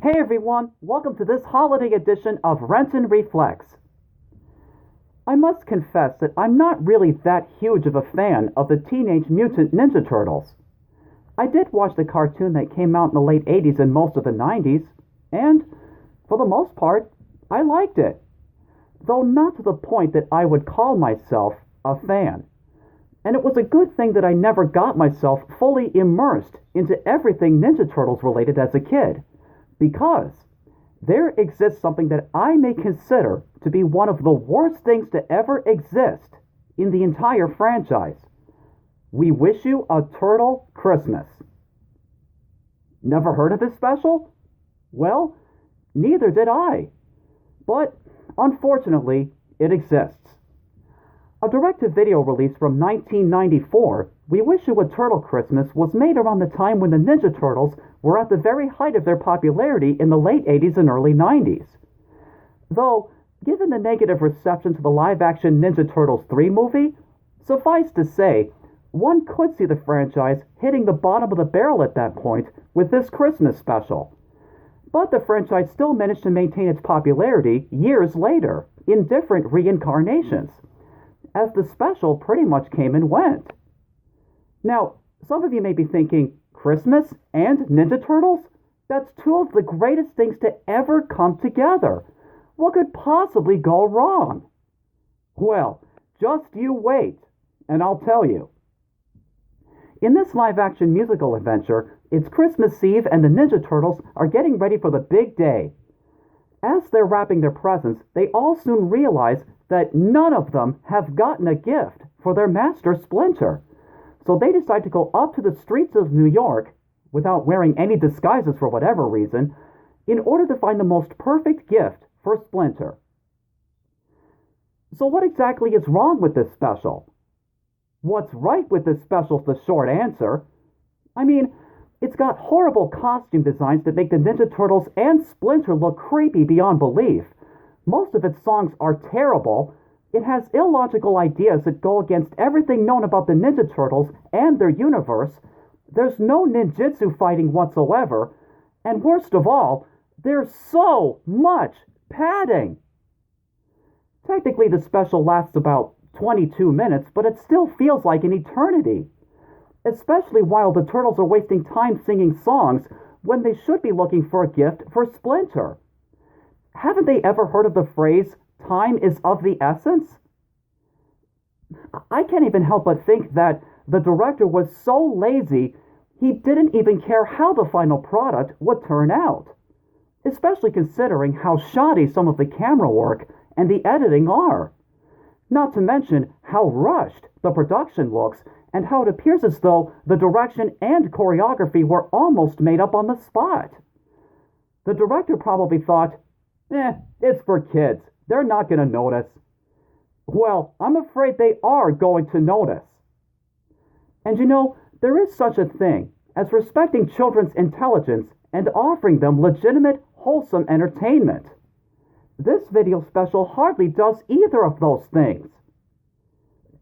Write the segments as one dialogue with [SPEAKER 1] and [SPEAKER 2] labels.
[SPEAKER 1] Hey everyone, welcome to this holiday edition of Renton Reflects. I must confess that I'm not really that huge of a fan of the Teenage Mutant Ninja Turtles. I did watch the cartoon that came out in the late 80s and most of the 90s, and for the most part, I liked it. Though not to the point that I would call myself a fan. And it was a good thing that I never got myself fully immersed into everything Ninja Turtles related as a kid. Because there exists something that I may consider to be one of the worst things to ever exist in the entire franchise. We wish you a turtle Christmas. Never heard of this special? Well, neither did I. But unfortunately, it exists. A direct-to-video release from 1994, We Wish You a Turtle Christmas, was made around the time when the Ninja Turtles were at the very height of their popularity in the late 80s and early 90s. Though, given the negative reception to the live-action Ninja Turtles 3 movie, suffice to say, one could see the franchise hitting the bottom of the barrel at that point with this Christmas special. But the franchise still managed to maintain its popularity years later, in different reincarnations, as the special pretty much came and went. Now, some of you may be thinking, Christmas and Ninja Turtles? That's two of the greatest things to ever come together. What could possibly go wrong? Well, just you wait, and I'll tell you. In this live-action musical adventure, it's Christmas Eve and the Ninja Turtles are getting ready for the big day. As they're wrapping their presents, they all soon realize that none of them have gotten a gift for their master Splinter. So they decide to go up to the streets of New York, without wearing any disguises for whatever reason, in order to find the most perfect gift for Splinter. So what exactly is wrong with this special? What's right with this special's the short answer. I mean, it's got horrible costume designs that make the Ninja Turtles and Splinter look creepy beyond belief. Most of its songs are terrible. It has illogical ideas that go against everything known about the Ninja Turtles and their universe. There's no ninjutsu fighting whatsoever. And worst of all, there's so much padding. Technically, the special lasts about 22 minutes, but it still feels like an eternity. Especially while the Turtles are wasting time singing songs when they should be looking for a gift for Splinter. Haven't they ever heard of the phrase, time is of the essence? I can't even help but think that the director was so lazy he didn't even care how the final product would turn out. Especially considering how shoddy some of the camera work and the editing are. Not to mention how rushed the production looks and how it appears as though the direction and choreography were almost made up on the spot. The director probably thought, it's for kids. They're not going to notice. Well, I'm afraid they are going to notice. And you know, there is such a thing as respecting children's intelligence and offering them legitimate, wholesome entertainment. This video special hardly does either of those things.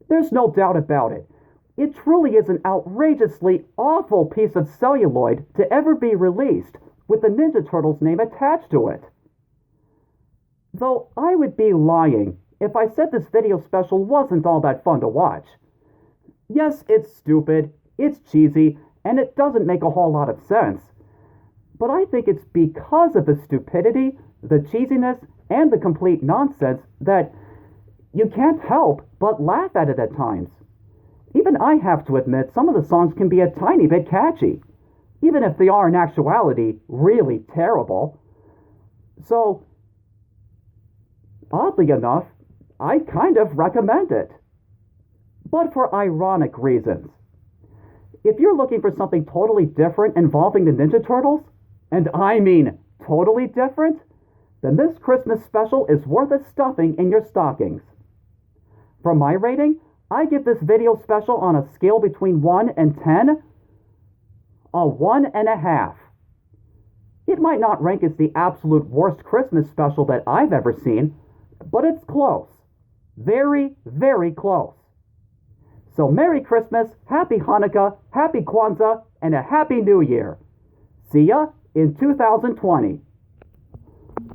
[SPEAKER 1] There's no doubt about it. It truly is an outrageously awful piece of celluloid to ever be released with the Ninja Turtles name attached to it. Though I would be lying if I said this video special wasn't all that fun to watch. Yes, it's stupid, it's cheesy, and it doesn't make a whole lot of sense. But I think it's because of the stupidity, the cheesiness, and the complete nonsense that you can't help but laugh at it at times. Even I have to admit some of the songs can be a tiny bit catchy, even if they are in actuality really terrible. So, oddly enough, I kind of recommend it. But for ironic reasons. If you're looking for something totally different involving the Ninja Turtles, and I mean totally different, then this Christmas special is worth a stuffing in your stockings. For my rating, I give this video special on a scale between 1 and 10, a 1.5. It might not rank as the absolute worst Christmas special that I've ever seen, but it's close. Very, very close. So Merry Christmas, Happy Hanukkah, Happy Kwanzaa, and a Happy New Year. See ya in 2020.